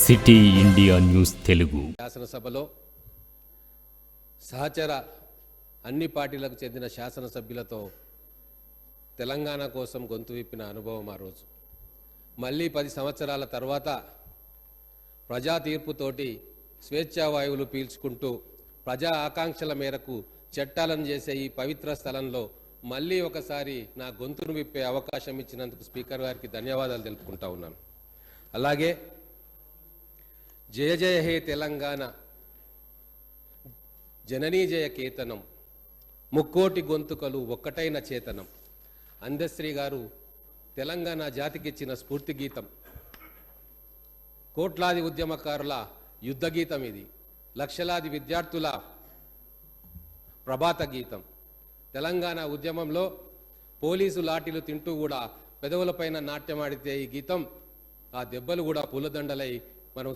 City India news Telugu శాసనసభలో సహచర అన్ని పార్టీలకు చెందిన శాసనసభ్యులతో తెలంగాణ కోసం గొంతు విప్పిన అనుభవం ఆ రోజు. మళ్ళీ 10 సంవత్సరాల తర్వాత ప్రజా తీర్పుతోటి స్వేచ్ఛావాయువులు పీల్చుకుంటూ ప్రజా ఆకాంక్షల మేరకు చట్టాలను చేసే ఈ పవిత్ర స్థలంలో మళ్ళీ ఒకసారి నా గొంతును విప్పే అవకాశం ఇచ్చినందుకు స్పీకర్ గారికి ధన్యవాదాలు తెలుపుకుంటా ఉన్నాను. అలాగే జయ జయ హే తెలంగాణ జననీ జయ కేతనం ముక్కోటి గొంతుకలు ఒక్కటైన చేతనం అందశ్రీ గారు తెలంగాణ జాతికిచ్చిన స్ఫూర్తి గీతం. కోట్లాది ఉద్యమకారుల యుద్ధ గీతం ఇది. లక్షలాది విద్యార్థుల ప్రభాత గీతం. తెలంగాణ ఉద్యమంలో పోలీసు లాఠీలు తింటూ కూడా పెదవులపైన నాట్యమాడితే ఈ గీతం ఆ దెబ్బలు కూడా పూలదండలై మనం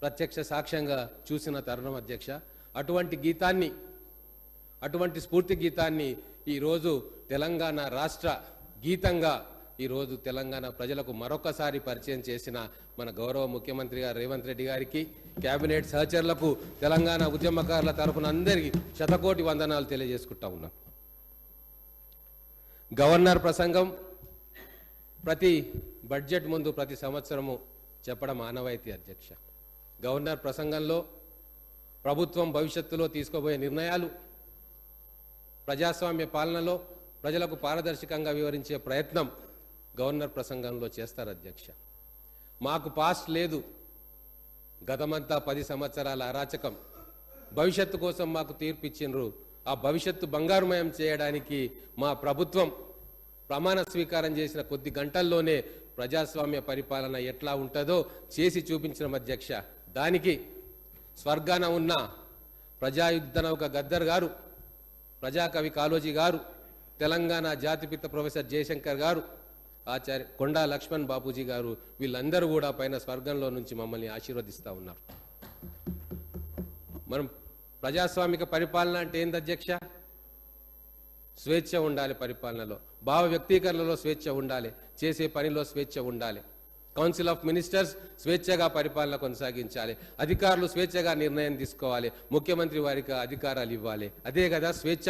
ప్రత్యక్ష సాక్ష్యంగా చూసిన తరుణం అధ్యక్ష. అటువంటి గీతాన్ని, అటువంటి స్ఫూర్తి గీతాన్ని ఈరోజు తెలంగాణ రాష్ట్ర గీతంగా ఈరోజు తెలంగాణ ప్రజలకు మరొకసారి పరిచయం చేసిన మన గౌరవ ముఖ్యమంత్రి గారు రేవంత్ రెడ్డి గారికి, కేబినెట్ సహచరులకు, తెలంగాణ ఉద్యమకారుల తరఫున అందరికీ శతకోటి వందనాలు తెలియజేసుకుంటా ఉన్నాం. గవర్నర్ ప్రసంగం ప్రతి బడ్జెట్ ముందు ప్రతి సంవత్సరము చెప్పడం ఆనవాయితీ అధ్యక్ష. గవర్నర్ ప్రసంగంలో ప్రభుత్వం భవిష్యత్తులో తీసుకోబోయే నిర్ణయాలు, ప్రజాస్వామ్య పాలనలో ప్రజలకు పారదర్శకంగా వివరించే ప్రయత్నం గవర్నర్ ప్రసంగంలో చేస్తారు అధ్యక్ష. మాకు పాస్ట్ లేదు, గతమంతా 10 సంవత్సరాల అరాచకం, భవిష్యత్తు కోసం మాకు తీర్పు ఇచ్చిండ్రు. ఆ భవిష్యత్తు బంగారుమయం చేయడానికి మా ప్రభుత్వం ప్రమాణ స్వీకారం చేసిన కొద్ది గంటల్లోనే ప్రజాస్వామ్య పరిపాలన ఎట్లా ఉంటుందో చేసి చూపించిన అధ్యక్ష. దానికి స్వర్గాన ఉన్న ప్రజాయుద్ధనౌక గద్దర్ గారు, ప్రజాకవి కాళోజీ గారు, తెలంగాణ జాతిపిత ప్రొఫెసర్ జయశంకర్ గారు, ఆచార్య కొండా లక్ష్మణ్ బాపూజీ గారు, వీళ్ళందరూ కూడా పైన స్వర్గంలో నుంచి మమ్మల్ని ఆశీర్వదిస్తూ ఉన్నారు. మనం ప్రజాస్వామిక పరిపాలన అంటే ఏంది అధ్యక్ష? స్వేచ్ఛ ఉండాలి పరిపాలనలో, భావ వ్యక్తీకరణలో స్వేచ్ఛ ఉండాలి, చేసే పనిలో స్వేచ్ఛ ఉండాలి. కౌన్సిల్ ఆఫ్ మినిస్టర్స్ స్వేచ్ఛగా పరిపాలన కొనసాగించాలి, అధికారులు స్వేచ్ఛగా నిర్ణయం తీసుకోవాలి, ముఖ్యమంత్రి వారికి అధికారాలు ఇవ్వాలి. అదే కదా స్వేచ్ఛ.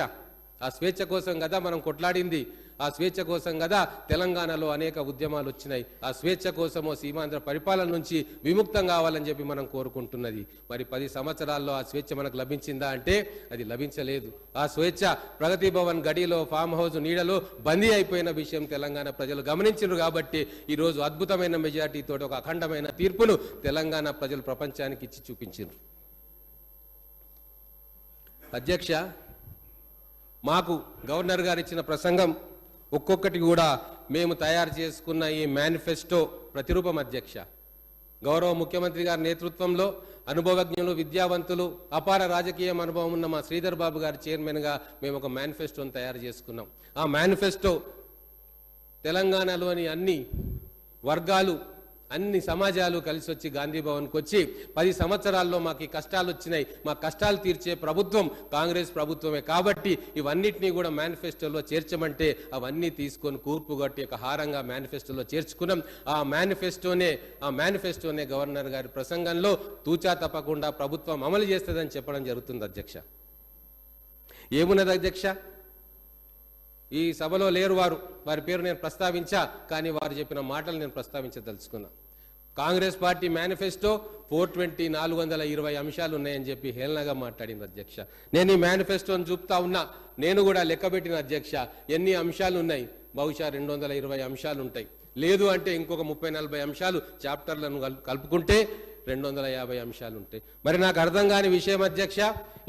ఆ స్వేచ్ఛ కోసం కదా మనం కొట్లాడింది, ఆ స్వేచ్ఛ కోసం కదా తెలంగాణలో అనేక ఉద్యమాలు వచ్చినాయి. ఆ స్వేచ్ఛ కోసమో సీమాంధ్ర పరిపాలన నుంచి విముక్తం కావాలని చెప్పి మనం కోరుకుంటున్నది. మరి 10 సంవత్సరాల్లో ఆ స్వేచ్ఛ మనకు లభించిందా అంటే అది లభించలేదు. ఆ స్వేచ్ఛ ప్రగతి భవన్ గడిలో, ఫామ్ హౌస్ నీడలో బందీ అయిపోయిన విషయం తెలంగాణ ప్రజలు గమనించారు. కాబట్టి ఈరోజు అద్భుతమైన మెజార్టీతో ఒక అఖండమైన తీర్పును తెలంగాణ ప్రజలు ప్రపంచానికి ఇచ్చి చూపించారు. అధ్యక్ష, మాకు గవర్నర్ గారు ఇచ్చిన ప్రసంగం ఒక్కొక్కటి కూడా మేము తయారు చేసుకున్న ఈ మేనిఫెస్టో ప్రతిరూపం అధ్యక్ష. గౌరవ ముఖ్యమంత్రి గారి నేతృత్వంలో అనుభవజ్ఞులు, విద్యావంతులు, అపార రాజకీయ అనుభవం ఉన్న మా శ్రీధర్ బాబు గారి చైర్మన్గా మేము ఒక మేనిఫెస్టోను తయారు చేసుకున్నాం. ఆ మేనిఫెస్టో తెలంగాణలోని అన్ని వర్గాలు, అన్ని సమాజాలు కలిసి వచ్చి గాంధీ భవన్కి వచ్చి 10 సంవత్సరాల్లో మాకు ఈ కష్టాలు వచ్చినాయి, మా కష్టాలు తీర్చే ప్రభుత్వం కాంగ్రెస్ ప్రభుత్వమే, కాబట్టి ఇవన్నిటినీ కూడా మేనిఫెస్టోలో చేర్చమంటే అవన్నీ తీసుకొని కూర్పు కట్టి ఒక హారంగా మేనిఫెస్టోలో చేర్చుకున్నాం. ఆ మేనిఫెస్టోనే గవర్నర్ గారి ప్రసంగంలో తూచా తప్పకుండా ప్రభుత్వం అమలు చేస్తుందని చెప్పడం జరుగుతుంది అధ్యక్ష. ఏమున్నది అధ్యక్ష? ఈ సభలో లేరు వారి పేరు నేను ప్రస్తావించా, కానీ వారు చెప్పిన మాటలు నేను ప్రస్తావించదలుచుకున్నా. కాంగ్రెస్ పార్టీ మేనిఫెస్టో 420 అంశాలు ఉన్నాయని చెప్పి హేళనగా మాట్లాడింది అధ్యక్ష. నేను ఈ మేనిఫెస్టోని చూపుతా ఉన్నా, నేను కూడా లెక్కబెట్టిన అధ్యక్ష ఎన్ని అంశాలు ఉన్నాయి. బహుశా 220 అంశాలు ఉంటాయి. లేదు అంటే ఇంకొక 30-40 అంశాలు చాప్టర్లను కలుపుకుంటే 250 అంశాలు ఉంటాయి. మరి నాకు అర్థం కాని విషయం అధ్యక్ష,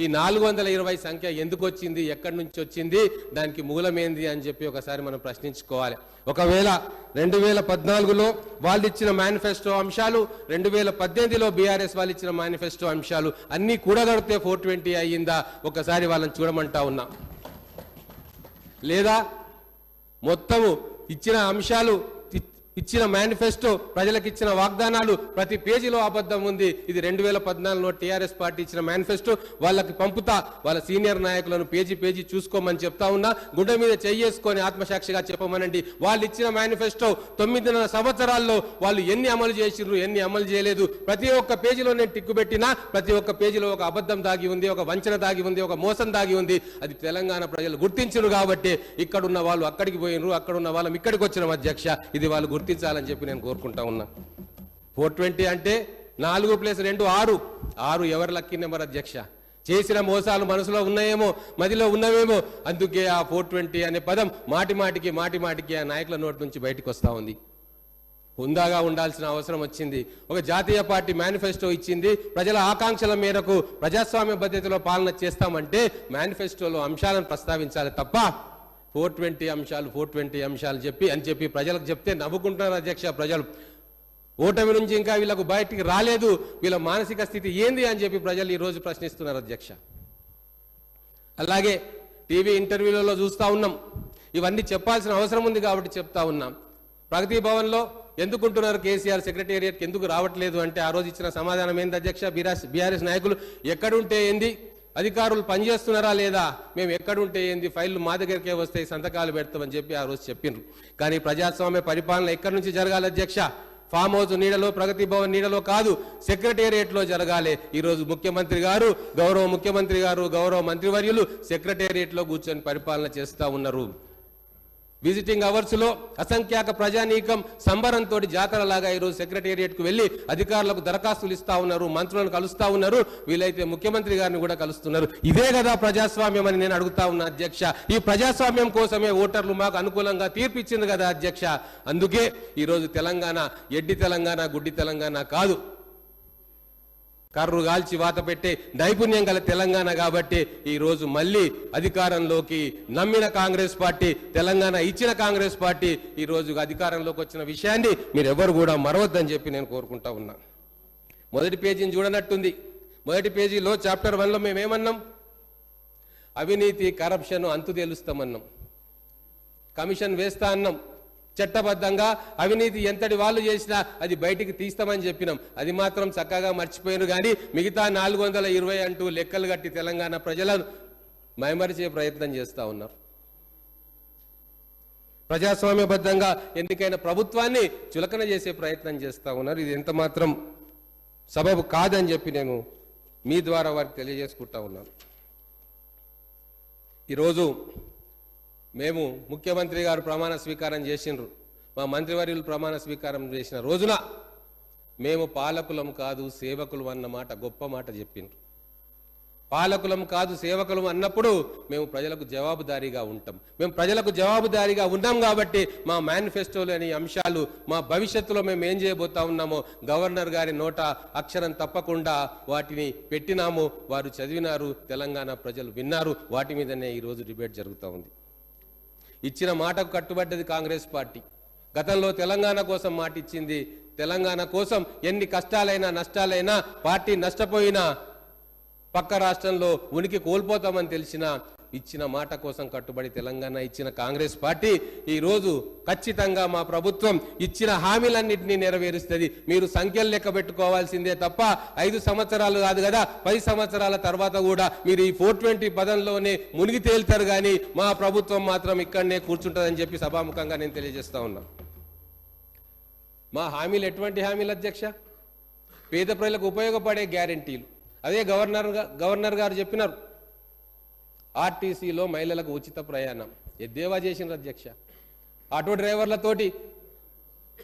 ఈ 420 సంఖ్య ఎందుకు వచ్చింది, ఎక్కడి నుంచి వచ్చింది, దానికి మూలమేంది అని చెప్పి ఒకసారి మనం ప్రశ్నించుకోవాలి. ఒకవేళ 2014లో వాళ్ళు ఇచ్చిన మేనిఫెస్టో అంశాలు, 2018లో బీఆర్ఎస్ వాళ్ళు ఇచ్చిన మేనిఫెస్టో అంశాలు అన్నీ కూడగడితే 420 అయ్యిందా ఒకసారి వాళ్ళని చూడమంటా ఉన్నా. లేదా మొత్తము ఇచ్చిన అంశాలు ఇచ్చిన మేనిఫెస్టో, ప్రజలకు ఇచ్చిన వాగ్దానాలు ప్రతి పేజీలో అబద్ధం ఉంది. ఇది 2014లో టీఆర్ఎస్ పార్టీ ఇచ్చిన మేనిఫెస్టో. వాళ్ళకి పంపుతా, వాళ్ళ సీనియర్ నాయకులను పేజీ చూసుకోమని చెప్తా ఉన్నా. గుండె మీద చేసుకొని ఆత్మసాక్షిగా చెప్పమనండి. వాళ్ళు ఇచ్చిన మేనిఫెస్టో 9 సంవత్సరాల్లో వాళ్ళు ఎన్ని అమలు చేసిర్రు, ఎన్ని అమలు చేయలేదు. ప్రతి ఒక్క పేజీలో నేను టిక్కు పెట్టినా ప్రతి ఒక్క పేజీలో ఒక అబద్ధం దాగి ఉంది, ఒక వంచన దాగి ఉంది, ఒక మోసం దాగి ఉంది. అది తెలంగాణ ప్రజలు గుర్తించరు కాబట్టి ఇక్కడున్న వాళ్ళు అక్కడికి పోయినరు, అక్కడున్న వాళ్ళం ఇక్కడికి వచ్చిన అధ్యక్ష. ఇది వాళ్ళు గుర్తించాలని చెప్పి నేను కోరుకుంటా ఉన్నా. 420 అంటే 4+2 6. 6 ఎవరు లక్కీ నెంబర్ అధ్యక్ష? చేసిన మోసాలు మనసులో ఉన్నాయేమో, మదిలో ఉన్నవేమో. అందుకే ఆ 420 అనే పదం మాటి మాటికి ఆ నాయకుల నోటి నుంచి బయటకు వస్తా ఉంది. హుందాగా ఉండాల్సిన అవసరం వచ్చింది. ఒక జాతీయ పార్టీ మేనిఫెస్టో ఇచ్చింది. ప్రజల ఆకాంక్షల మేరకు ప్రజాస్వామ్య పద్ధతిలో పాలన చేస్తామంటే మేనిఫెస్టోలో అంశాలను ప్రస్తావించాలి తప్ప 420 అంశాలు చెప్పి ప్రజలకు చెప్తే నవ్వుకుంటున్నారు అధ్యక్ష. ప్రజలు ఓటమి నుంచి ఇంకా వీళ్ళకు బయటికి రాలేదు, వీళ్ళ మానసిక స్థితి ఏంది అని చెప్పి ప్రజలు ఈరోజు ప్రశ్నిస్తున్నారు అధ్యక్ష. అలాగే టీవీ ఇంటర్వ్యూలలో చూస్తూ ఉన్నాం. ఇవన్నీ చెప్పాల్సిన అవసరం ఉంది కాబట్టి చెప్తా ఉన్నాం. ప్రగతి భవన్లో ఎందుకుంటున్నారు కేసీఆర్ సెక్రటేరియట్కి ఎందుకు రావట్లేదు అంటే ఆ రోజు ఇచ్చిన సమాధానం ఏంది అధ్యక్ష? బీఆర్ఎస్ నాయకులు ఎక్కడుంటే ఏంది, అధికారులు పనిచేస్తున్నారా లేదా, మేము ఎక్కడుంటే ఏంది, ఫైళ్లు మా దగ్గరికే వస్తాయి, సంతకాలు పెడతామని చెప్పి ఆ రోజు చెప్పిండ్రు. కానీ ప్రజాస్వామ్య పరిపాలన ఎక్కడి నుంచి జరగాలి అధ్యక్ష? ఫామ్ హౌస్ నీడలో, ప్రగతి భవన్ నీడలో కాదు, సెక్రటేరియట్లో జరగాలి. ఈరోజు ముఖ్యమంత్రి గారు, గౌరవ ముఖ్యమంత్రి గారు, గౌరవ మంత్రివర్యులు సెక్రటేరియట్లో కూర్చొని పరిపాలన చేస్తూ ఉన్నారు. విజిటింగ్ అవర్స్ లో అసంఖ్యాక ప్రజానీకం సంబరంతో జాతరలాగా ఈరోజు సెక్రటేరియట్కు వెళ్లి అధికారులకు దరఖాస్తులు ఇస్తా ఉన్నారు, మంత్రులను కలుస్తా ఉన్నారు, వీలైతే ముఖ్యమంత్రి గారిని కూడా కలుస్తున్నారు. ఇదే కదా ప్రజాస్వామ్యం అని నేను అడుగుతా ఉన్నా అధ్యక్ష. ఈ ప్రజాస్వామ్యం కోసమే ఓటర్లు మాకు అనుకూలంగా తీర్పిచ్చింది కదా అధ్యక్ష. అందుకే ఈరోజు తెలంగాణ ఎడ్డి తెలంగాణ, గుడ్డి తెలంగాణ కాదు, కర్రు గాల్చి వాత పెట్టే నైపుణ్యం గల తెలంగాణ. కాబట్టి ఈ రోజు మళ్ళీ అధికారంలోకి నమ్మిన కాంగ్రెస్ పార్టీ, తెలంగాణ ఇచ్చిన కాంగ్రెస్ పార్టీ ఈ రోజు అధికారంలోకి వచ్చిన విషయాన్ని మీరెవరు కూడా మరవద్దని చెప్పి నేను కోరుకుంటా ఉన్నా. మొదటి పేజీని చూడనట్టుంది. మొదటి పేజీలో చాప్టర్ 1లో మేమేమన్నాం? అవినీతి, కరప్షన్ అంతు తేలుస్తామన్నాం. కమిషన్ వేస్తా అన్నాం. చట్టబద్ధంగా అవినీతి ఎంతటి వాళ్ళు చేసినా అది బయటికి తీస్తామని చెప్పినాం. అది మాత్రం చక్కగా మర్చిపోయారు. కానీ మిగతా 420 అంటూ లెక్కలు కట్టి తెలంగాణ ప్రజలను మైమరిచే ప్రయత్నం చేస్తూ ఉన్నారు. ప్రజాస్వామ్యబద్ధంగా ఎన్నికైన ప్రభుత్వాన్ని చులకన చేసే ప్రయత్నం చేస్తూ ఉన్నారు. ఇది ఎంత మాత్రం సబబు కాదని చెప్పి నేను మీ ద్వారా వారికి తెలియజేసుకుంటా ఉన్నాను. ఈరోజు మేము ముఖ్యమంత్రి గారు ప్రమాణ స్వీకారం చేసిండ్రు, మా మంత్రివర్యులు ప్రమాణ స్వీకారం చేసిన రోజున మేము పాలకులం కాదు సేవకులం అన్న మాట గొప్ప మాట చెప్పిండ్రు. పాలకులం కాదు సేవకులం అన్నప్పుడు మేము ప్రజలకు జవాబుదారీగా ఉంటాం. మేము ప్రజలకు జవాబుదారీగా ఉన్నాం కాబట్టి మా మేనిఫెస్టోలోని అంశాలు, మా భవిష్యత్తులో మేము ఏం చేయబోతా ఉన్నామో గవర్నర్ గారి నోట అక్షరం తప్పకుండా వాటిని పెట్టినాము. వారు చదివినారు, తెలంగాణ ప్రజలు విన్నారు. వాటి మీదనే ఈరోజు డిబేట్ జరుగుతూ ఉంది. ఇచ్చిన మాటకు కట్టుబడ్డది కాంగ్రెస్ పార్టీ. గతంలో తెలంగాణ కోసం మాట ఇచ్చింది. తెలంగాణ కోసం ఎన్ని కష్టాలైనా నష్టాలైనా, పార్టీ నష్టపోయినా, పక్క రాష్ట్రంలో ఉనికి కోల్పోతామని తెలిసినా ఇచ్చిన మాట కోసం కట్టుబడి తెలంగాణ ఇచ్చిన కాంగ్రెస్ పార్టీ ఈరోజు ఖచ్చితంగా మా ప్రభుత్వం ఇచ్చిన హామీలన్నింటినీ నెరవేరుస్తుంది. మీరు సంఖ్యలు లెక్క పెట్టుకోవాల్సిందే తప్ప 5 సంవత్సరాలు కాదు కదా, 10 సంవత్సరాల తర్వాత కూడా మీరు ఈ 420 పదంలోనే మునిగి తేలుతారు. కానీ మా ప్రభుత్వం మాత్రం ఇక్కడనే కూర్చుంటుందని చెప్పి సభాముఖంగా నేను తెలియజేస్తా ఉన్నా. మా హామీలు ఎటువంటి హామీలు అధ్యక్ష? పేద ప్రజలకు ఉపయోగపడే గ్యారెంటీలు. అదే గవర్నర్ గారు చెప్పినారు. ఆర్టీసీలో మహిళలకు ఉచిత ప్రయాణం ఎద్దేవా చేసిండ్రు అధ్యక్ష. ఆటో డ్రైవర్లతోటి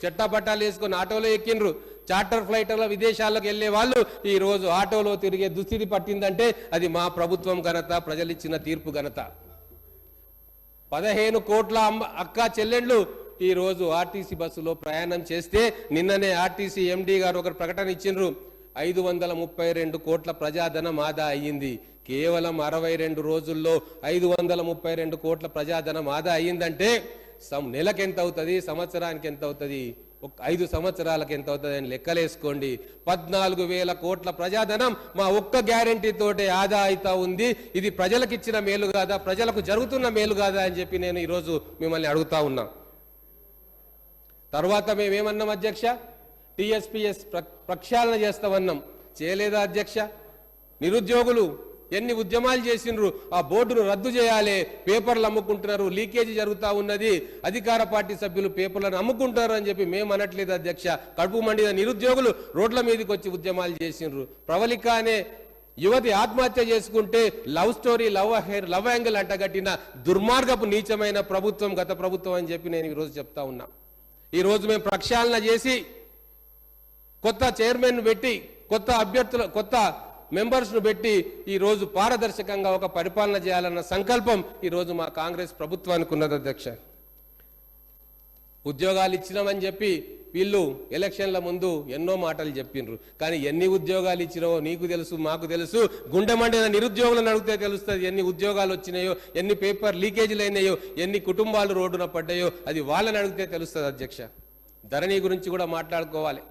చట్టాపట్టాలు వేసుకొని ఆటోలో ఎక్కిండ్రు. చార్టర్ ఫ్లైట్ల విదేశాలకు వెళ్లే వాళ్ళు ఈ రోజు ఆటోలో తిరిగే దుస్థితి పట్టిందంటే అది మా ప్రభుత్వం ఘనత, ప్రజలిచ్చిన తీర్పు ఘనత. 15 కోట్ల అక్క చెల్లెండ్లు ఈ రోజు ఆర్టీసీ బస్సులో ప్రయాణం చేస్తే నిన్ననే ఆర్టీసీ ఎండీ గారు ఒక ప్రకటన ఇచ్చిండ్రు. 532 కోట్ల ప్రజాధనం ఆదా అయ్యింది. కేవలం 62 రోజుల్లో 532 కోట్ల ప్రజాధనం ఆదా అయ్యిందంటే నెలకు ఎంత అవుతుంది, సంవత్సరానికి ఎంత అవుతుంది, 5 సంవత్సరాలకు ఎంత అవుతుంది అని లెక్కలేసుకోండి. 14,000 కోట్ల ప్రజాధనం మా ఒక్క గ్యారెంటీ తోటే ఆదా అవుతా ఉంది. ఇది ప్రజలకు ఇచ్చిన మేలు కాదా, ప్రజలకు జరుగుతున్న మేలు కాదా అని చెప్పి నేను ఈరోజు మిమ్మల్ని అడుగుతా ఉన్నా. తర్వాత మేమేమన్నాం అధ్యక్ష, టీఎస్పీఎస్ ప్రక్షాళన చేస్తామన్నాం, చేయలేదా అధ్యక్ష? నిరుద్యోగులు ఎన్ని ఉద్యమాలు చేసిండ్రు, ఆ బోర్డును రద్దు చేయాలి, పేపర్లు అమ్ముకుంటున్నారు, లీకేజీ జరుగుతూ ఉన్నది, అధికార పార్టీ సభ్యులు పేపర్లను అమ్ముకుంటారు అని చెప్పి మేము అనట్లేదు అధ్యక్ష. కడుపు మండిన నిరుద్యోగులు రోడ్ల మీదకి వచ్చి ఉద్యమాలు చేసిండ్రు. ప్రవళిక అనే యువతి ఆత్మహత్య చేసుకుంటే లవ్ స్టోరీ, లవ్ యాంగిల్ అంటగట్టిన దుర్మార్గపు నీచమైన ప్రభుత్వం గత ప్రభుత్వం అని చెప్పి నేను ఈరోజు చెప్తా ఉన్నా. ఈరోజు మేము ప్రక్షాళన చేసి కొత్త చైర్మన్ పెట్టి కొత్త అభ్యర్థులు కొత్త మెంబర్స్ను పెట్టి ఈరోజు పారదర్శకంగా ఒక పరిపాలన చేయాలన్న సంకల్పం ఈరోజు మా కాంగ్రెస్ ప్రభుత్వానికి ఉన్నది అధ్యక్ష. ఉద్యోగాలు ఇచ్చినామని చెప్పి వీళ్ళు ఎలక్షన్ల ముందు ఎన్నో మాటలు చెప్పిండ్రు, కానీ ఎన్ని ఉద్యోగాలు ఇచ్చినావో నీకు తెలుసు, మాకు తెలుసు. గుండె మండిన నిరుద్యోగులను అడిగితే తెలుస్తుంది ఎన్ని ఉద్యోగాలు వచ్చినాయో, ఎన్ని పేపర్ లీకేజీలు అయినాయో, ఎన్ని కుటుంబాలు రోడ్డున పడ్డాయో, అది వాళ్ళని అడిగితే తెలుస్తుంది అధ్యక్ష. ధరణి గురించి కూడా మాట్లాడుకోవాలి.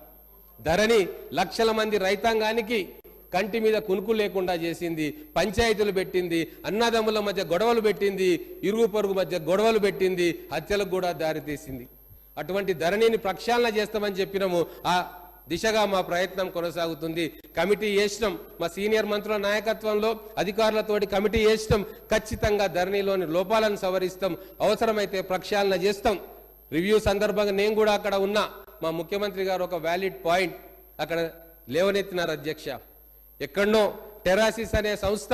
ధరణి లక్షల మంది రైతాంగానికి కంటి మీద కునుకు లేకుండా చేసింది, పంచాయతీలు పెట్టింది, అన్నదమ్ముల మధ్య గొడవలు పెట్టింది, ఇరుగు పొరుగు మధ్య గొడవలు పెట్టింది, హత్యలకు కూడా దారితీసింది. అటువంటి ధరణిని ప్రక్షాళన చేస్తామని చెప్పినాము. ఆ దిశగా మా ప్రయత్నం కొనసాగుతుంది. కమిటీ వేసినాం, మా సీనియర్ మంత్రుల నాయకత్వంలో అధికారులతోటి కమిటీ వేసినాం. ఖచ్చితంగా ధరణిలోని లోపాలను సవరిస్తాం, అవసరమైతే ప్రక్షాళన చేస్తాం. రివ్యూ సందర్భంగా నేను కూడా అక్కడ ఉన్నా. మా ముఖ్యమంత్రి గారు ఒక వ్యాలిడ్ పాయింట్ అక్కడ లేవనెత్తినారు అధ్యక్ష. ఎక్కడనో టెరాసిస్ అనే సంస్థ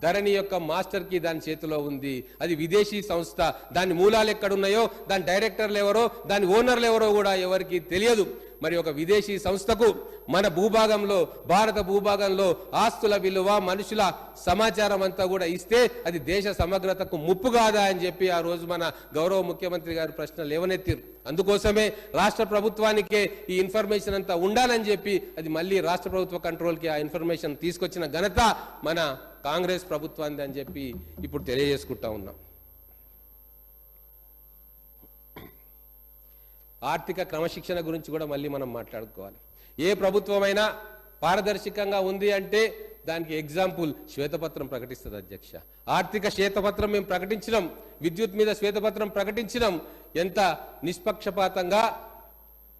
ధరణి యొక్క మాస్టర్ కి దాని చేతిలో ఉంది. అది విదేశీ సంస్థ. దాని మూలాలు ఎక్కడున్నాయో, దాని డైరెక్టర్లు ఎవరో, దాని ఓనర్లు ఎవరో కూడా ఎవరికి తెలియదు. మరి ఒక విదేశీ సంస్థకు మన భూభాగంలో, భారత భూభాగంలో ఆస్తుల విలువ, మనుషుల సమాచారం అంతా కూడా ఇస్తే అది దేశ సమగ్రతకు ముప్పు కాదా అని చెప్పి ఆ రోజు మన గౌరవ ముఖ్యమంత్రి గారు ప్రశ్న లేవనెత్తిరు. అందుకోసమే రాష్ట్ర ప్రభుత్వానికే ఈ ఇన్ఫర్మేషన్ అంతా ఉండాలని చెప్పి అది మళ్ళీ రాష్ట్ర ప్రభుత్వ కంట్రోల్కి ఆ ఇన్ఫర్మేషన్ తీసుకొచ్చిన ఘనత మన కాంగ్రెస్ ప్రభుత్వాన్ని అని చెప్పి ఇప్పుడు తెలియజేసుకుంటా ఉన్నాం. ఆర్థిక క్రమశిక్షణ గురించి కూడా మళ్ళీ మనం మాట్లాడుకోవాలి. ఏ ప్రభుత్వమైనా పారదర్శకంగా ఉంది అంటే దానికి ఎగ్జాంపుల్ శ్వేతపత్రం ప్రకటిస్తుంది అధ్యక్ష. ఆర్థిక శ్వేతపత్రం మేము ప్రకటించినాం, విద్యుత్ మీద శ్వేతపత్రం ప్రకటించినాం. ఎంత నిష్పక్షపాతంగా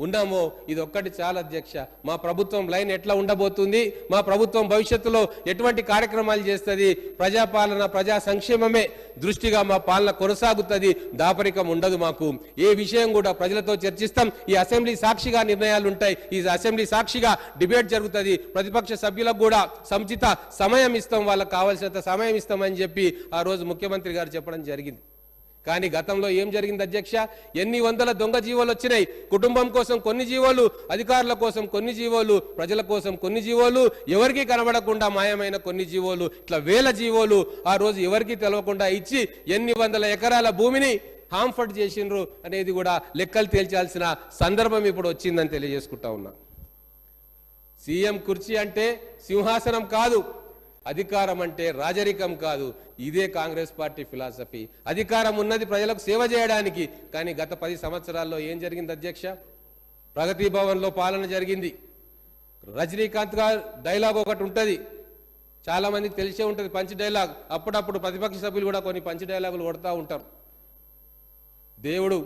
ఉన్నామో ఇది ఒక్కటి చాలా అధ్యక్ష. మా ప్రభుత్వం లైన్ ఎట్లా ఉండబోతుంది, మా ప్రభుత్వం భవిష్యత్తులో ఎటువంటి కార్యక్రమాలు చేస్తుంది, ప్రజాపాలన, ప్రజా సంక్షేమమే దృష్టిగా మా పాలన కొనసాగుతుంది. దాపరికం ఉండదు మాకు. ఏ విషయం కూడా ప్రజలతో చర్చిస్తాం. ఈ అసెంబ్లీ సాక్షిగా నిర్ణయాలు ఉంటాయి. ఈ అసెంబ్లీ సాక్షిగా డిబేట్ జరుగుతుంది. ప్రతిపక్ష సభ్యులకు కూడా సముచిత సమయం ఇస్తాం, వాళ్ళకి కావాల్సినంత సమయం ఇస్తామని చెప్పి ఆ రోజు ముఖ్యమంత్రి గారు చెప్పడం జరిగింది. కానీ గతంలో ఏం జరిగింది అధ్యక్ష? ఎన్ని వందల దొంగ జీవోలు వచ్చినాయి. కుటుంబం కోసం కొన్ని జీవోలు, అధికారుల కోసం కొన్ని జీవోలు, ప్రజల కోసం కొన్ని జీవోలు, ఎవరికి కనబడకుండా మాయమైన కొన్ని జీవోలు, ఇట్లా వేల జీవోలు ఆ రోజు ఎవరికి తెలవకుండా ఇచ్చి ఎన్ని వందల ఎకరాల భూమిని హాంఫర్ట్ చేసిండ్రు అనేది కూడా లెక్కలు తేల్చాల్సిన సందర్భం ఇప్పుడు వచ్చిందని తెలియజేసుకుంటా ఉన్నా. సీఎం కుర్చీ అంటే సింహాసనం కాదు, అధికారం అంటే రాజరికం కాదు. ఇదే కాంగ్రెస్ పార్టీ ఫిలాసఫీ. అధికారం ఉన్నది ప్రజలకు సేవ చేయడానికి. కానీ గత 10 సంవత్సరాల్లో ఏం జరిగింది అధ్యక్ష? ప్రగతి భవన్లో పాలన జరిగింది. రజనీకాంత్ గారు డైలాగ్ ఒకటి ఉంటుంది, చాలా మందికి తెలిసే ఉంటుంది, పంచ్ డైలాగ్. అప్పుడప్పుడు ప్రతిపక్ష సభ్యులు కూడా కొన్ని పంచ్ డైలాగులు కొడతా ఉంటారు. దేవుడు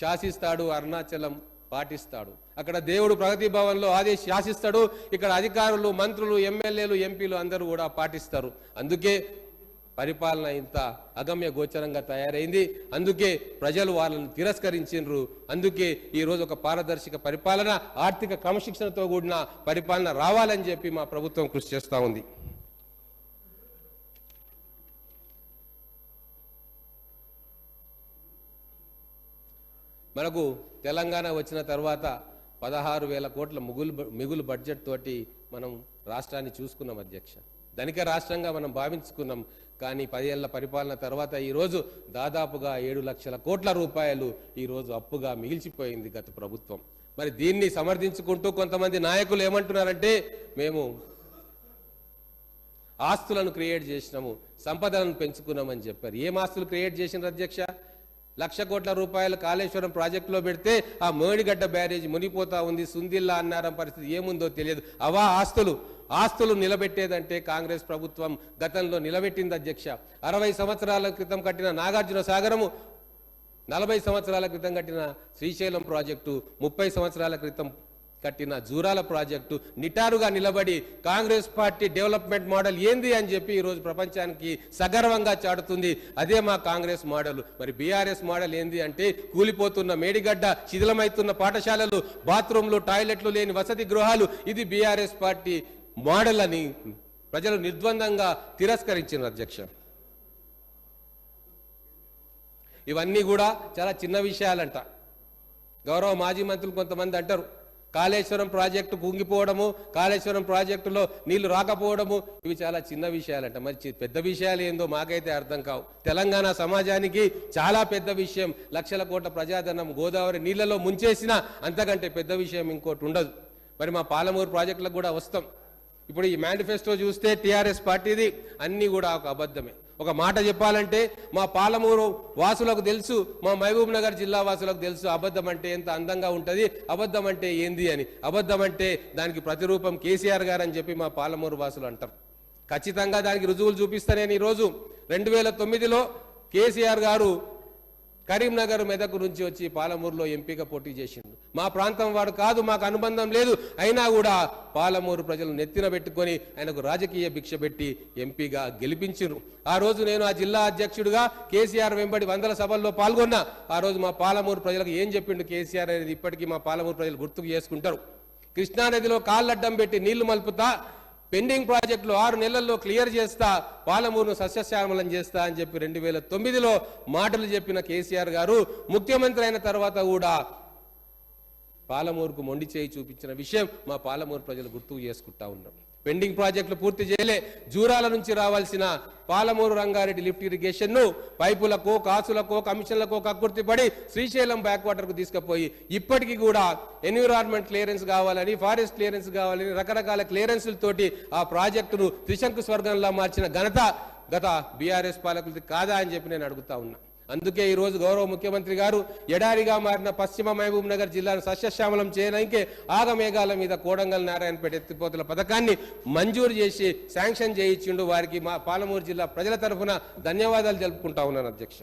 శాసిస్తాడు, అరుణాచలం పాటిస్తాడు. అక్కడ దేవుడు ప్రగతి భవన్లో శాసిస్తాడు, ఇక్కడ అధికారులు, మంత్రులు, ఎమ్మెల్యేలు, ఎంపీలు అందరూ కూడా పాటిస్తారు. అందుకే పరిపాలన ఇంత అగమ్య గోచరంగా తయారైంది. అందుకే ప్రజలు వాళ్ళని తిరస్కరించిండ్రు. అందుకే ఈరోజు ఒక పారదర్శక పరిపాలన, ఆర్థిక క్రమశిక్షణతో కూడిన పరిపాలన రావాలని చెప్పి మా ప్రభుత్వం కృషి చేస్తూ ఉంది. మనకు తెలంగాణ వచ్చిన తర్వాత 16,000 కోట్ల మిగులు బడ్జెట్ తోటి మనం రాష్ట్రాన్ని చూసుకున్నాం అధ్యక్ష. ధనిక రాష్ట్రంగా మనం భావించుకున్నాం. కానీ 10 ఏళ్ల పరిపాలన తర్వాత ఈరోజు దాదాపుగా 7 లక్షల కోట్ల రూపాయలు ఈరోజు అప్పుగా మిగిల్చిపోయింది గత ప్రభుత్వం. మరి దీన్ని సమర్థించుకుంటూ కొంతమంది నాయకులు ఏమంటున్నారంటే మేము ఆస్తులను క్రియేట్ చేసినాము, సంపదలను పెంచుకున్నామని చెప్పారు. ఏం ఆస్తులు క్రియేట్ చేసినారు అధ్యక్ష? 1,00,000 కోట్ల రూపాయలు కాళేశ్వరం ప్రాజెక్టులో పెడితే ఆ మేడిగడ్డ బ్యారేజ్ మునిగిపోతా ఉంది. సుందిల్లా అన్నారం పరిస్థితి ఏముందో తెలియదు. అవా ఆస్తులు నిలబెట్టేదంటే కాంగ్రెస్ ప్రభుత్వం గతంలో నిలబెట్టింది అధ్యక్ష. 60 సంవత్సరాల క్రితం కట్టిన నాగార్జున సాగరము 40 సంవత్సరాల క్రితం కట్టిన శ్రీశైలం ప్రాజెక్టు, 30 సంవత్సరాల క్రితం కట్టిన జూరాల ప్రాజెక్టు నిటారుగా నిలబడి కాంగ్రెస్ పార్టీ డెవలప్మెంట్ మోడల్ ఏంది అని చెప్పి ఈరోజు ప్రపంచానికి సగర్వంగా చాటుతుంది. అదే మా కాంగ్రెస్ మోడల్. మరి బీఆర్ఎస్ మోడల్ ఏంది అంటే కూలిపోతున్న మేడిగడ్డ, శిథిలమవుతున్న పాఠశాలలు, బాత్రూంలు, టాయిలెట్లు లేని వసతి గృహాలు, ఇది బీఆర్ఎస్ పార్టీ మోడల్ అని ప్రజలు నిర్ద్వందంగా తిరస్కరించిన అధ్యక్ష. ఇవన్నీ కూడా చాలా చిన్న విషయాలంట. గౌరవ మాజీ మంత్రులు కొంతమంది అంటారు కాళేశ్వరం ప్రాజెక్టు కుంగిపోవడము, కాళేశ్వరం ప్రాజెక్టులో నీళ్లు రాకపోవడము ఇవి చాలా చిన్న విషయాలంట. మరి పెద్ద విషయాలు ఏందో మాకైతే అర్థం కావు. తెలంగాణ సమాజానికి చాలా పెద్ద విషయం. లక్షల కోట్ల ప్రజాధనం గోదావరి నీళ్లలో ముంచేసినా అంతకంటే పెద్ద విషయం ఇంకోటి ఉండదు. మరి మా పాలమూరు ప్రాజెక్టులకు కూడా వస్తాం. ఇప్పుడు ఈ మేనిఫెస్టో చూస్తే టీఆర్ఎస్ పార్టీది అన్నీ కూడా ఒక అబద్ధమే. ఒక మాట చెప్పాలంటే మా పాలమూరు వాసులకు తెలుసు, మా మహబూబ్ నగర్ జిల్లా వాసులకు తెలుసు అబద్ధం అంటే ఎంత అందంగా ఉంటుంది, అబద్ధం అంటే ఏంది అని. అబద్ధం అంటే దానికి ప్రతిరూపం కేసీఆర్ గారు అని చెప్పి మా పాలమూరు వాసులు అంటారు. ఖచ్చితంగా దానికి రుజువులు చూపిస్తా. నేను ఈరోజు 2009లో కేసీఆర్ గారు కరీంనగర్, మెదక్ నుంచి వచ్చి పాలమూరులో ఎంపీగా పోటీ చేసిండు. మా ప్రాంతం వాడు కాదు, మాకు అనుబంధం లేదు, అయినా కూడా పాలమూరు ప్రజలు నెత్తిన పెట్టుకొని ఆయనకు రాజకీయ భిక్ష పెట్టి ఎంపీగా గెలిపించారు. ఆ రోజు నేను ఆ జిల్లా అధ్యక్షుడిగా కేసీఆర్ వెంబడి 100 సభల్లో పాల్గొన్నా. ఆ రోజు మా పాలమూరు ప్రజలకు ఏం చెప్పిండు కేసీఆర్ అనేది ఇప్పటికీ మా పాలమూరు ప్రజలు గుర్తుకు చేసుకుంటారు. కృష్ణానదిలో కాళ్ళడ్డం పెట్టి నీళ్లు మలుపుతా, పెండింగ్ ప్రాజెక్టులు 6 నెలల్లో క్లియర్ చేస్తా, పాలమూరును సస్యశ్యామలం చేస్తా అని చెప్పి 2009లో మాటలు చెప్పిన కేసీఆర్ గారు ముఖ్యమంత్రి అయిన తర్వాత కూడా పాలమూరుకు మొండి చేయి చూపించిన విషయం మా పాలమూరు ప్రజలు గుర్తుకు చేసుకుంటా ఉన్నారు. పెండింగ్ ప్రాజెక్టులు పూర్తి చేయలే. జూరాల నుంచి రావాల్సిన పాలమూరు రంగారెడ్డి లిఫ్ట్ ఇరిగేషన్ ను పైపులకో, కాసులకో, కమిషన్లకో కక్కుర్తిపడి శ్రీశైలం బ్యాక్ వాటర్ కు తీసుకుపోయి ఇప్పటికీ కూడా ఎన్విరాన్మెంట్ క్లియరెన్స్ కావాలని, ఫారెస్ట్ క్లియరెన్స్ కావాలని రకరకాల క్లియరెన్స్లతోటి ఆ ప్రాజెక్టును త్రిశంకు స్వర్గంలా మార్చిన ఘనత గత బీఆర్ఎస్ పాలకులది కాదా అని చెప్పి నేను అడుగుతా ఉన్నా. అందుకే ఈరోజు గౌరవ ముఖ్యమంత్రి గారు ఎడారిగా మారిన పశ్చిమ మహబూబ్ నగర్ జిల్లాను సస్యశ్యామలం చేయడానికి ఆగమేఘాల మీద కోడంగల్ నారాయణపేట ఎత్తిపోతల పథకాన్ని మంజూరు చేసి శాంక్షన్ చేయించిండు. వారికి మా పాలమూరు జిల్లా ప్రజల తరఫున ధన్యవాదాలు తెలుపుకుంటా ఉన్నాను అధ్యక్ష.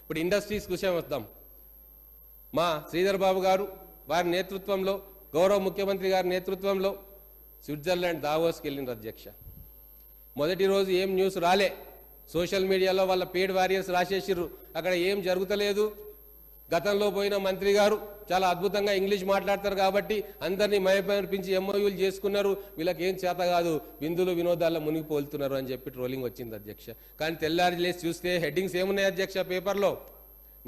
ఇప్పుడు ఇండస్ట్రీస్ విషయం వద్దాం. మా శ్రీధర్ బాబు గారు వారి నేతృత్వంలో, గౌరవ ముఖ్యమంత్రి గారి నేతృత్వంలో స్విట్జర్లాండ్ దావోస్కి వెళ్ళిన అధ్యక్ష. మొదటి రోజు ఏం న్యూస్ రాలే. సోషల్ మీడియాలో వాళ్ళ పేడ్ వారియర్స్ రాసేసిర్రు అక్కడ ఏం జరుగుతలేదు. గతంలో పోయిన మంత్రి గారు చాలా అద్భుతంగా ఇంగ్లీష్ మాట్లాడతారు కాబట్టి అందరినీ మైమర్పించి ఎంఓయూలు చేసుకున్నారు. వీళ్ళకి ఏం చేత కాదు, విందులు వినోదాల్లో మునిగిపోతున్నారు అని చెప్పి ట్రోలింగ్ వచ్చింది అధ్యక్ష. కానీ తెల్లారి లేసి చూస్తే హెడ్డింగ్స్ ఏమున్నాయి అధ్యక్ష పేపర్లో?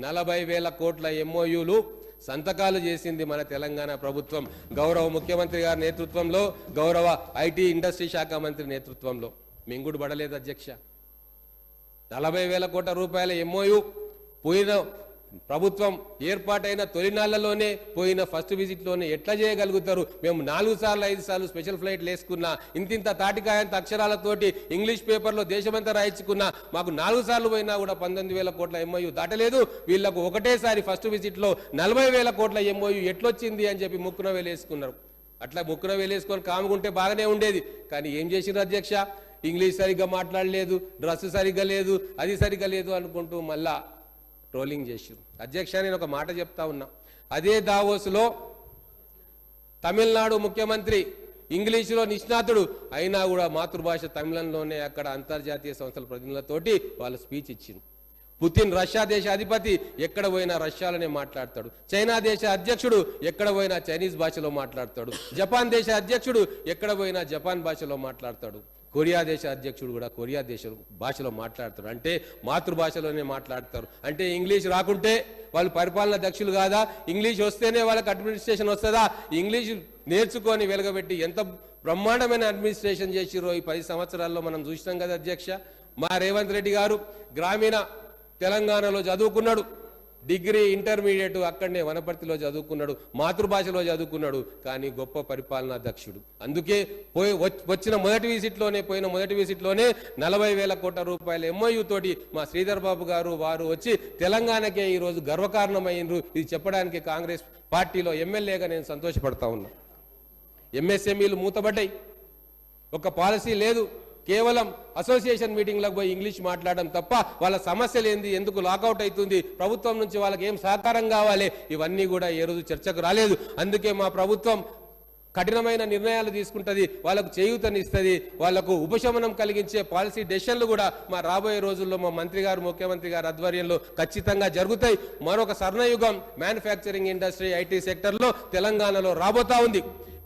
40,000 కోట్ల ఎంఓయూలు సంతకాలు చేసింది మన తెలంగాణ ప్రభుత్వం, గౌరవ ముఖ్యమంత్రి గారి నేతృత్వంలో, గౌరవ ఐటీ ఇండస్ట్రీ శాఖ మంత్రి నేతృత్వంలో. మింగుడు పడలేదు అధ్యక్ష. 40,000 కోట్ల రూపాయల ఎంఓయూ పోయిన ప్రభుత్వం ఏర్పాటైన తొలినాళ్లలోనే, పోయిన ఫస్ట్ విజిట్లోనే ఎట్లా చేయగలుగుతారు? మేము 4 సార్లు 5 సార్లు స్పెషల్ ఫ్లైట్ వేసుకున్నా, ఇంతింత తాటికాయంత అక్షరాలతోటి ఇంగ్లీష్ పేపర్లో దేశమంతా రాయించుకున్నా, మాకు 4 సార్లు పోయినా కూడా 19,000 కోట్ల ఎంఓయూ దాటలేదు. వీళ్లకు ఒకటేసారి ఫస్ట్ విజిట్లో 40,000 కోట్ల ఎంఓయూ ఎట్లొచ్చింది అని చెప్పి ముక్కున వేలేసుకున్నారు. అట్లా ముక్కున వేలేసుకొని కాముకుంటే బాగానే ఉండేది. కానీ ఏం చేసిండ్రు అధ్యక్ష? ఇంగ్లీష్ సరిగ్గా మాట్లాడలేదు, డ్రెస్ సరిగ్గా లేదు, అది సరిగ్గా లేదు అనుకుంటూ మళ్ళా ట్రోలింగ్ చేసారు అధ్యక్ష. నేను ఒక మాట చెప్తా ఉన్నా. అదే దావోస్లో తమిళనాడు ముఖ్యమంత్రి ఇంగ్లీషులో నిష్ణాతుడు అయినా కూడా మాతృభాష తమిళంలోనే అక్కడ అంతర్జాతీయ సంస్థల ప్రతినిధులతోటి వాళ్ళు స్పీచ్ ఇచ్చింది. పుతిన్ రష్యా దేశ అధిపతి ఎక్కడ పోయినా రష్యాలోనే మాట్లాడతాడు. చైనా దేశ అధ్యక్షుడు ఎక్కడ పోయినా చైనీస్ భాషలో మాట్లాడతాడు. జపాన్ దేశ అధ్యక్షుడు ఎక్కడ పోయినా జపాన్ భాషలో మాట్లాడతాడు. కొరియా దేశ అధ్యక్షుడు కూడా కొరియా దేశ భాషలో మాట్లాడతారు. అంటే మాతృభాషలోనే మాట్లాడతారు. అంటే ఇంగ్లీష్ రాకుంటే వాళ్ళు పరిపాలన దక్షులు కాదా? ఇంగ్లీష్ వస్తేనే వాళ్ళకి అడ్మినిస్ట్రేషన్ వస్తుందా? ఇంగ్లీష్ నేర్చుకొని వెలగబెట్టి ఎంత బ్రహ్మాండమైన అడ్మినిస్ట్రేషన్ చేసిరో ఈ 10 సంవత్సరాల్లో మనం చూసినాం కదా అధ్యక్ష. మా రేవంత్ రెడ్డి గారు గ్రామీణ తెలంగాణలో చదువుకున్నాడు, డిగ్రీ ఇంటర్మీడియట్ అక్కడనే వనపర్తిలో చదువుకున్నాడు, మాతృభాషలో చదువుకున్నాడు. కానీ గొప్ప పరిపాలనా దక్షుడు. అందుకే పోయిన మొదటి విజిట్లోనే 40,000 కోట్ల రూపాయల ఎంఓయూ తోటి మా శ్రీధర్ బాబు గారు వారు వచ్చి తెలంగాణకే ఈరోజు గర్వకారణమైనరు. ఇది చెప్పడానికి కాంగ్రెస్ పార్టీలో ఎమ్మెల్యేగా నేను సంతోషపడతా ఉన్నా. ఎంఎస్ఎంఈలు మూతబడ్డాయి, ఒక పాలసీ లేదు. కేవలం అసోసియేషన్ మీటింగ్లకు పోయి ఇంగ్లీష్ మాట్లాడడం తప్ప వాళ్ళ సమస్యలు ఏంది, ఎందుకు లాకౌట్ అవుతుంది, ప్రభుత్వం నుంచి వాళ్ళకి ఏం సహకారం కావాలి, ఇవన్నీ కూడా ఏ రోజు చర్చకు రాలేదు. అందుకే మా ప్రభుత్వం కఠినమైన నిర్ణయాలు తీసుకుంటుంది, వాళ్ళకు చేయూతనిస్తుంది, వాళ్లకు ఉపశమనం కలిగించే పాలసీ డెసిషన్లు కూడా మా రాబోయే రోజుల్లో మా మంత్రి గారు, ముఖ్యమంత్రి గారు ఆధ్వర్యంలో ఖచ్చితంగా జరుగుతాయి. మరొక స్వర్ణయుగం మ్యానుఫ్యాక్చరింగ్ ఇండస్ట్రీ, ఐటీ సెక్టర్లో తెలంగాణలో రాబోతా ఉంది.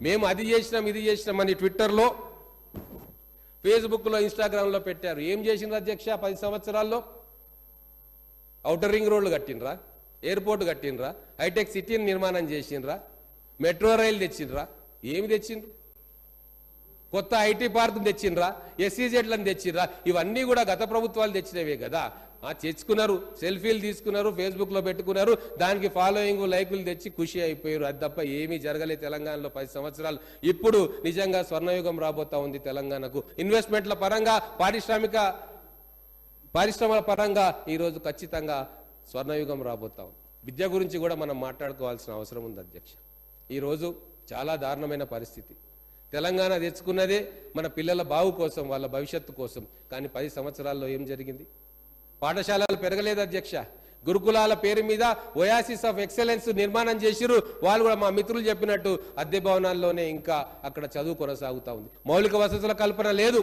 మేము అది చేసినాం ఇది చేసినాం అని ట్విట్టర్లో, ఫేస్బుక్లో, ఇన్స్టాగ్రామ్లో పెట్టారు. ఏం చేసిండ్రు అధ్యక్ష 10 సంవత్సరాల్లో? ఔటర్ రింగ్ రోడ్లు కట్టినరా, ఎయిర్పోర్ట్ కట్టినరా, హైటెక్ సిటీని నిర్మాణం చేసిండ్రా, మెట్రో రైలు తెచ్చిండ్రా? ఏమి తెచ్చిండ్రు? కొత్త ఐటీ పార్క్ తెచ్చిండ్రా, ఎస్సీజెడ్లను తెచ్చిండ్రా? ఇవన్నీ కూడా గత ప్రభుత్వాలు తెచ్చినవే కదా. తెచ్చుకున్నారు, సెల్ఫీలు తీసుకున్నారు, ఫేస్బుక్లో పెట్టుకున్నారు, దానికి ఫాలోయింగ్ లైకులు తెచ్చి ఖుషి అయిపోయారు. అది తప్ప ఏమీ జరగలేదు తెలంగాణలో 10 సంవత్సరాలు. ఇప్పుడు నిజంగా స్వర్ణయుగం రాబోతా ఉంది తెలంగాణకు. ఇన్వెస్ట్మెంట్ల పరంగా, పరిశ్రమల పరంగా ఈరోజు ఖచ్చితంగా స్వర్ణయుగం రాబోతా ఉంది. విద్య గురించి కూడా మనం మాట్లాడుకోవాల్సిన అవసరం ఉంది అధ్యక్ష. ఈరోజు చాలా దారుణమైన పరిస్థితి. తెలంగాణ తెచ్చుకున్నదే మన పిల్లల బాగు కోసం, వాళ్ళ భవిష్యత్తు కోసం. కానీ 10 సంవత్సరాల్లో ఏం జరిగింది? పాఠశాలలు పెరగలేదు అధ్యక్ష. గురుకులాల పేరు మీద ఒయాసిస్ ఆఫ్ ఎక్సలెన్స్ నిర్మాణం చేసిరు. వాళ్ళు కూడా మా మిత్రులు చెప్పినట్టు అద్దె భవనాల్లోనే ఇంకా అక్కడ చదువు కొనసాగుతూ ఉంది. మౌలిక వసతుల కల్పన లేదు.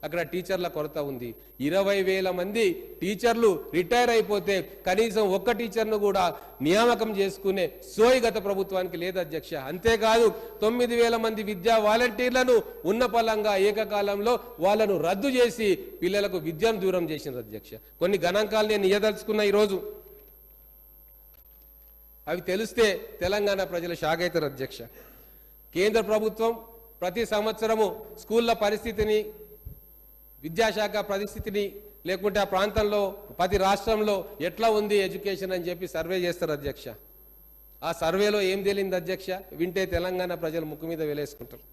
అక్కడ టీచర్ల కొరత ఉంది. 20,000 మంది టీచర్లు రిటైర్ అయిపోతే కనీసం ఒక్క టీచర్ను కూడా నియామకం చేసుకునే సోయి గత ప్రభుత్వానికి లేదు అధ్యక్ష. అంతేకాదు 9,000 మంది విద్యా వాలంటీర్లను ఉన్న పలంగా ఏకకాలంలో వాళ్ళను రద్దు చేసి పిల్లలకు విద్యను దూరం చేసింది అధ్యక్ష. కొన్ని గణాంకాలు నేను ఇయ్యదలుచుకున్న ఈరోజు, అవి తెలిస్తే తెలంగాణ ప్రజలు షాక్ అవుతారు అధ్యక్ష. కేంద్ర ప్రభుత్వం ప్రతి సంవత్సరము స్కూళ్ళ పరిస్థితిని, విద్యాశాఖ పరిస్థితిని, లేకుంటే ఆ ప్రాంతంలో ప్రతి రాష్ట్రంలో ఎట్లా ఉంది ఎడ్యుకేషన్ అని చెప్పి సర్వే చేస్తారు అధ్యక్ష. ఆ సర్వేలో ఏం తేలింది అధ్యక్ష? వింటే తెలంగాణ ప్రజలు ముక్కు మీద వేలేసుకుంటారు.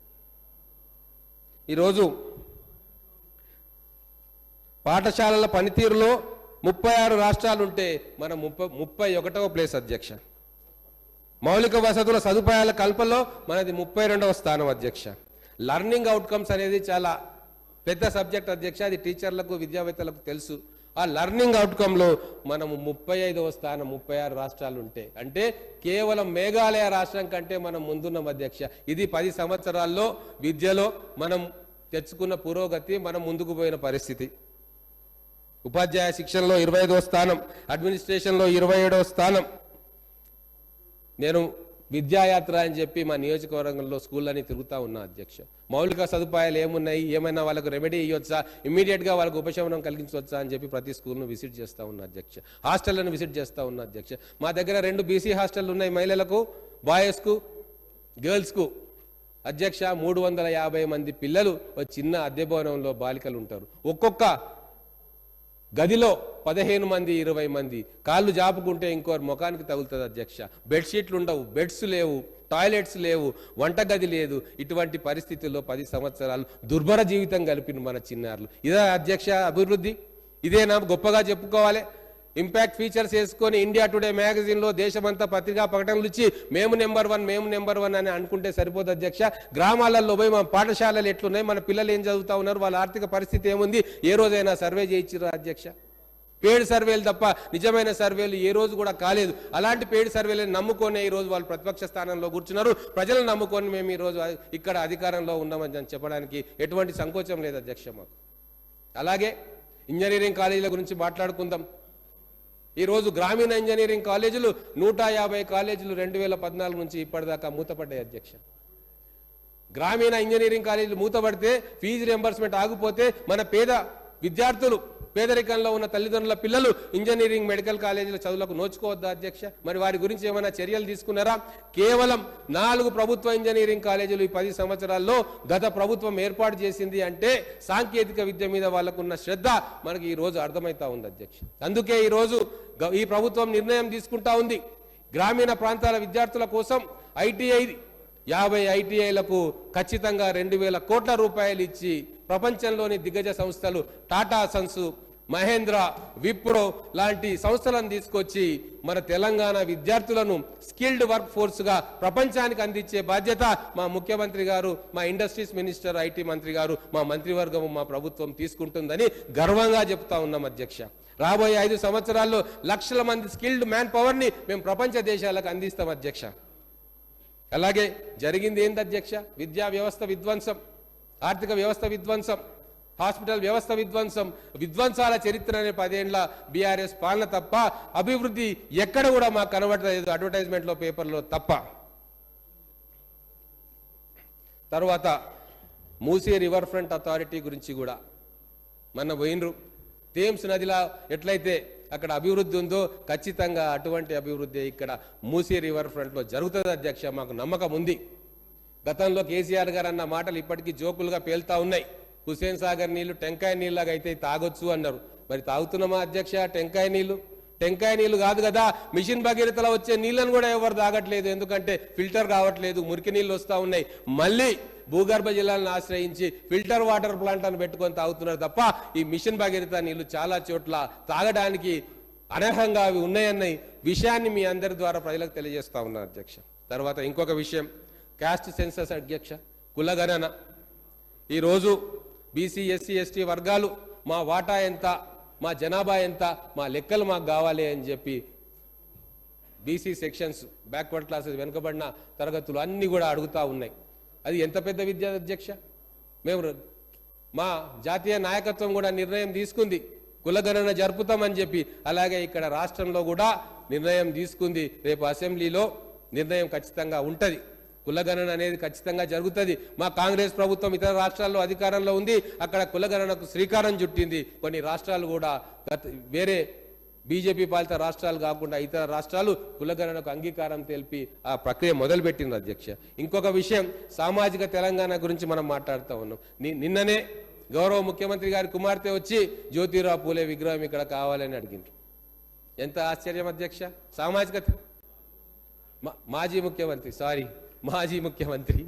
ఈరోజు పాఠశాలల పనితీరులో 36 రాష్ట్రాలుంటే మనం 31వ ప్లేస్ అధ్యక్ష. మౌలిక వసతుల సదుపాయాల కల్పనలో మనది 32వ స్థానం అధ్యక్ష. లర్నింగ్ అవుట్కమ్స్ అనేది చాలా పెద్ద సబ్జెక్ట్ అధ్యక్ష. అది టీచర్లకు, విద్యావేత్తలకు తెలుసు. ఆ లర్నింగ్ అవుట్కమ్లో మనము 35వ స్థానం 36 రాష్ట్రాలు ఉంటే, అంటే కేవలం మేఘాలయ రాష్ట్రం కంటే మనం ముందున్నాం అధ్యక్ష. ఇది 10 సంవత్సరాల్లో విద్యలో మనం తెచ్చుకున్న పురోగతి, మనం ముందుకు పోయిన పరిస్థితి. ఉపాధ్యాయ శిక్షణలో 25వ స్థానం, అడ్మినిస్ట్రేషన్లో 27వ స్థానం. నేను విద్యాయాత్ర అని చెప్పి మా నియోజకవర్గంలో స్కూళ్ళని తిరుగుతూ ఉన్నా అధ్యక్ష. మౌలిక సదుపాయాలు ఏమున్నాయి, ఏమైనా వాళ్ళకు రెమెడీ ఇవ్వచ్చా, ఇమ్మీడియట్గా వాళ్ళకు ఉపశమనం కలిగించవచ్చా అని చెప్పి ప్రతి స్కూల్ను విజిట్ చేస్తూ ఉన్నా అధ్యక్ష. హాస్టళ్లను విజిట్ చేస్తూ ఉన్నా అధ్యక్ష. మా దగ్గర 2 బీసీ హాస్టళ్లు ఉన్నాయి, మహిళలకు, బాయ్స్కు, గర్ల్స్కు అధ్యక్ష. 350 మంది పిల్లలు చిన్న అద్దె భవనంలో బాలికలు ఉంటారు. ఒక్కొక్క గదిలో 15 మంది 20 మంది. కాళ్ళు జాపుకుంటే ఇంకోరు ముఖానికి తగులుతుంది అధ్యక్ష. బెడ్షీట్లు ఉండవు, బెడ్స్ లేవు, టాయిలెట్స్ లేవు, వంటగది లేదు. ఇటువంటి పరిస్థితుల్లో 10 సంవత్సరాలు దుర్భర జీవితం గడిపిన మన చిన్నారులు. ఇదే అధ్యక్ష అభివృద్ధి? ఇదేనా గొప్పగా చెప్పుకోవాలి? ఇంపాక్ట్ ఫీచర్స్ వేసుకొని ఇండియా టుడే మ్యాగజైన్లో దేశమంతా పత్రికా ప్రకటనలు ఇచ్చి మేము నెంబర్ 1 అని అనుకుంటే సరిపోదు అధ్యక్ష. గ్రామాలలో పోయి మన పాఠశాలలు ఎట్లున్నాయి, మన పిల్లలు ఏం చదువుతా ఉన్నారు, వాళ్ళ ఆర్థిక పరిస్థితి ఏముంది, ఏ రోజైనా సర్వే చేయించారు అధ్యక్ష? పేడ్ సర్వేలు తప్ప నిజమైన సర్వేలు ఏ రోజు కూడా కాలేదు. అలాంటి పేడ్ సర్వేలను నమ్ముకొని ఈ రోజు వాళ్ళు ప్రతిపక్ష స్థానంలో కూర్చున్నారు. ప్రజలను నమ్ముకొని మేము ఈరోజు ఇక్కడ అధికారంలో ఉన్నామని చెప్పడానికి ఎటువంటి సంకోచం లేదు అధ్యక్ష మాకు. అలాగే ఇంజనీరింగ్ కాలేజీల గురించి మాట్లాడుకుందాం. ఈరోజు గ్రామీణ ఇంజనీరింగ్ కాలేజీలు 150 కాలేజీలు 2014 నుంచి ఇప్పటిదాకా మూతపడ్డాయి అధ్యక్ష. గ్రామీణ ఇంజనీరింగ్ కాలేజీలు మూతపడితే, ఫీజు రియంబర్స్మెంట్ ఆగిపోతే మన పేద విద్యార్థులు, పేదరికంలో ఉన్న తల్లిదండ్రుల పిల్లలు ఇంజనీరింగ్, మెడికల్ కాలేజీల చదువులకు నోచుకోవద్దా అధ్యక్ష? మరి వారి గురించి ఏమైనా చర్యలు తీసుకున్నారా? కేవలం 4 ప్రభుత్వ ఇంజనీరింగ్ కాలేజీలు ఈ 10 సంవత్సరాల్లో గత ప్రభుత్వం ఏర్పాటు చేసింది అంటే సాంకేతిక విద్య మీద వాళ్ళకున్న శ్రద్ధ మనకి ఈ రోజు అర్థమవుతా ఉంది అధ్యక్ష. అందుకే ఈరోజు ఈ ప్రభుత్వం నిర్ణయం తీసుకుంటా ఉంది. గ్రామీణ ప్రాంతాల విద్యార్థుల కోసం 50 ఐటీఐలకు ఖచ్చితంగా 2,000 కోట్ల రూపాయలు ఇచ్చి ప్రపంచంలోని దిగ్గజ సంస్థలు టాటా సన్స్, మహేంద్ర, విప్రో లాంటి సంస్థలను తీసుకొచ్చి మన తెలంగాణ విద్యార్థులను స్కిల్డ్ వర్క్ ఫోర్స్గా ప్రపంచానికి అందించే బాధ్యత మా ముఖ్యమంత్రి గారు, మా ఇండస్ట్రీస్ మినిస్టర్, ఐటీ మంత్రి గారు, మా మంత్రివర్గం, మా ప్రభుత్వం తీసుకుంటుందని గర్వంగా చెప్తా ఉన్నాం అధ్యక్ష. రాబోయే 5 సంవత్సరాల్లో లక్షల మంది స్కిల్డ్ మ్యాన్ పవర్ని మేము ప్రపంచ దేశాలకు అందిస్తాం అధ్యక్ష. అలాగే జరిగింది ఏంది అధ్యక్ష? విద్యా వ్యవస్థ విధ్వంసం, ఆర్థిక వ్యవస్థ విధ్వంసం, హాస్పిటల్ వ్యవస్థ విధ్వంసం, విధ్వంసాల చరిత్ర అనే 10 ఏళ్ల బీఆర్ఎస్ పాలన తప్ప అభివృద్ధి ఎక్కడ కూడా మాకు కనబడలేదు, అడ్వర్టైజ్మెంట్లో పేపర్లో తప్ప. తర్వాత మూసీ రివర్ ఫ్రంట్ అథారిటీ గురించి కూడా మొన్న పోయినరు. థేమ్స్ నదిలా ఎట్లయితే అక్కడ అభివృద్ధి ఉందో ఖచ్చితంగా అటువంటి అభివృద్ధి ఇక్కడ మూసీ రివర్ ఫ్రంట్లో జరుగుతుంది అధ్యక్ష. మాకు నమ్మకం ఉంది. గతంలో కేసీఆర్ గారు అన్న మాటలు ఇప్పటికీ జోకులుగా పేలుతా ఉన్నాయి. హుస్సేన్ సాగర్ నీళ్లు టెంకాయ నీళ్ళగా అయితే తాగొచ్చు అన్నారు. మరి తాగుతున్నామా అధ్యక్ష టెంకాయ నీళ్లు? టెంకాయ నీళ్లు కాదు కదా, మిషన్ భగీరథలో వచ్చే నీళ్లను కూడా ఎవరు తాగట్లేదు. ఎందుకంటే ఫిల్టర్ కావట్లేదు, మురికి నీళ్ళు వస్తూ ఉన్నాయి. మళ్ళీ భూగర్భ జలాలను ఆశ్రయించి ఫిల్టర్ వాటర్ ప్లాంట్ అని పెట్టుకొని తాగుతున్నారు తప్ప ఈ మిషన్ భగీరథ నీళ్లు చాలా చోట్ల తాగడానికి అనర్హంగా అవి ఉన్నాయన్న విషయాన్ని మీ అందరి ద్వారా ప్రజలకు తెలియజేస్తా ఉన్నారు అధ్యక్ష. తర్వాత ఇంకొక విషయం, క్యాస్ట్ సెన్సస్ అధ్యక్ష, కులగణన. ఈరోజు బీసీ, ఎస్సీ, ఎస్టీ వర్గాలు మా వాటా ఎంత, మా జనాభా ఎంత, మా లెక్కలు మాకు కావాలి అని చెప్పి బీసీ సెక్షన్స్, బ్యాక్వర్డ్ క్లాసెస్, వెనుకబడిన తరగతులు అన్నీ కూడా అడుగుతూ ఉన్నాయి. అది ఎంత పెద్ద విద్య అధ్యక్ష? మేము మా జాతీయ నాయకత్వం కూడా నిర్ణయం తీసుకుంది, కులగణన జరుపుతామని చెప్పి. అలాగే ఇక్కడ రాష్ట్రంలో కూడా నిర్ణయం తీసుకుంది. రేపు అసెంబ్లీలో నిర్ణయం ఖచ్చితంగా ఉంటుంది. కులగణన అనేది ఖచ్చితంగా జరుగుతుంది. మా కాంగ్రెస్ ప్రభుత్వం ఇతర రాష్ట్రాల్లో అధికారంలో ఉంది, అక్కడ కులగణనకు శ్రీకారం చుట్టింది. కొన్ని రాష్ట్రాలు కూడా వేరే బీజేపీ పాలిత రాష్ట్రాలు కాకుండా ఇతర రాష్ట్రాలు కులగణనకు అంగీకారం తెలిపి ఆ ప్రక్రియ మొదలుపెట్టింది అధ్యక్ష. ఇంకొక విషయం, సామాజిక తెలంగాణ గురించి మనం మాట్లాడుతూ ఉన్నాం. నిన్ననే గౌరవ ముఖ్యమంత్రి గారి కుమార్తె వచ్చి జ్యోతిరావు పూలే విగ్రహం ఇక్కడ కావాలని అడిగిండ్రు. ఎంత ఆశ్చర్యం అధ్యక్ష! సామాజిక మాజీ ముఖ్యమంత్రి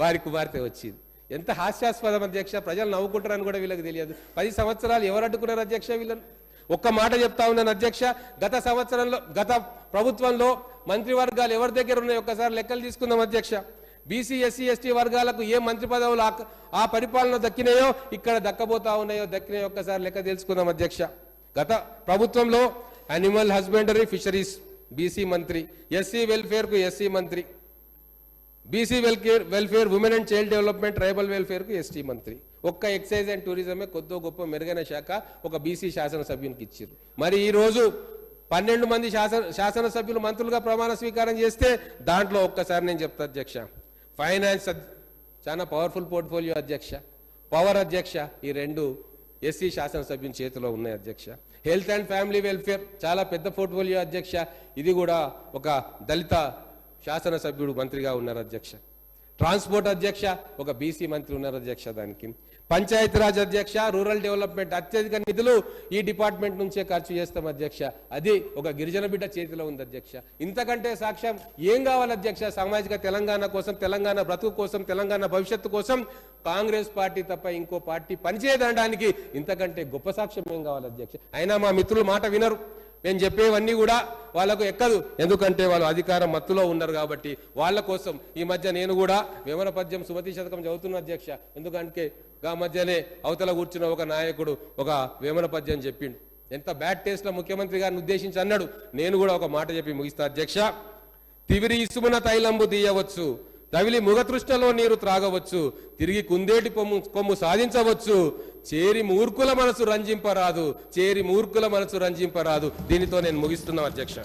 వారి కుమార్తె వచ్చింది. ఎంత హాస్యాస్పదం అధ్యక్ష! ప్రజలు నవ్వుకుంటారని కూడా వీళ్ళకి తెలియదు. 10 సంవత్సరాలు ఎవరు అడ్డుకున్నారు అధ్యక్ష వీళ్ళను? ఒక్క మాట చెప్తా ఉన్నాను అధ్యక్ష, గత ప్రభుత్వంలో మంత్రివర్గాలు ఎవరి దగ్గర ఉన్నాయో ఒక్కసారి లెక్కలు తీసుకుందాం అధ్యక్ష. బీసీ, ఎస్సీ, ఎస్టీ వర్గాలకు ఏ మంత్రి పదవులు ఆ పరిపాలన దక్కినాయో, ఇక్కడ దక్కినాయో ఒక్కసారి లెక్క తెలుసుకుందాం అధ్యక్ష. గత ప్రభుత్వంలో యానిమల్ హస్బెండరీ, ఫిషరీస్ బీసీ మంత్రి, ఎస్సీ వెల్ఫేర్కు ఎస్సీ మంత్రి, BC welfare, women and child development, tribal వెల్ఫేర్కు ఎస్టీ మంత్రి. ఒక్క ఎక్సైజ్ అండ్ టూరిజమే కొద్దో గొప్ప మెరుగైన శాఖ ఒక బీసీ శాసనసభ్యునికి ఇచ్చారు. మరి ఈరోజు 12 మంది శాసనసభ్యులు మంత్రులుగా ప్రమాణ స్వీకారం చేస్తే దాంట్లో ఒక్కసారి నేను చెప్తా అధ్యక్ష, ఫైనాన్స్ చాలా పవర్ఫుల్ పోర్ట్ఫోలియో అధ్యక్ష, పవర్ అధ్యక్ష, ఈ 2 ఎస్సీ శాసనసభ్యుని చేతిలో ఉన్నాయి అధ్యక్ష. హెల్త్ అండ్ ఫ్యామిలీ వెల్ఫేర్ చాలా పెద్ద పోర్ట్ఫోలియో అధ్యక్ష, ఇది కూడా ఒక దళిత శాసనసభ్యుడు మంత్రిగా ఉన్నారు అధ్యక్ష. ట్రాన్స్పోర్ట్ అధ్యక్ష ఒక బీసీ మంత్రి ఉన్నారు అధ్యక్ష. దానికి పంచాయతీరాజ్ అధ్యక్ష, రూరల్ డెవలప్మెంట్ అత్యధిక నిధులు ఈ డిపార్ట్మెంట్ నుంచే ఖర్చు చేస్తాం అధ్యక్ష. అది ఒక గిరిజన బిడ్డ చేతిలో ఉంది అధ్యక్ష. ఇంతకంటే సాక్ష్యం ఏం కావాలి అధ్యక్ష? సామాజిక తెలంగాణ కోసం, తెలంగాణ బ్రతుకు కోసం, తెలంగాణ భవిష్యత్తు కోసం కాంగ్రెస్ పార్టీ తప్ప ఇంకో పార్టీ పనిచేయడానికి ఇంతకంటే గొప్ప సాక్ష్యం ఏం కావాలి అధ్యక్ష? అయినా మా మిత్రులు మాట వినరు. నేను చెప్పేవన్నీ కూడా వాళ్ళకు ఎక్కదు, ఎందుకంటే వాళ్ళు అధికారం మత్తులో ఉన్నారు కాబట్టి. వాళ్ళ కోసం ఈ మధ్య నేను కూడా వేమన పద్యం, సుమతి శతకం చదువుతున్నా అధ్యక్ష. ఎందుకంటే ఆ మధ్యనే అవతల కూర్చున్న ఒక నాయకుడు ఒక వేమన పద్యం చెప్పిండు. ఎంత బ్యాడ్ టేస్ట్లో ముఖ్యమంత్రి గారిని ఉద్దేశించి అన్నాడు. నేను కూడా ఒక మాట చెప్పి ముగిస్తా అధ్యక్ష. తివిరి ఇసుమున తైలంబు తీయవచ్చు, తవిలి ముగతృష్ణలో నీరు త్రాగవచ్చు, తిరిగి కుందేటి కొమ్ము సాధించవచ్చు, చేరి మూర్ఖుల మనసు రంజింపరాదు. దీనితో నేను ముగిస్తున్నాను అధ్యక్ష.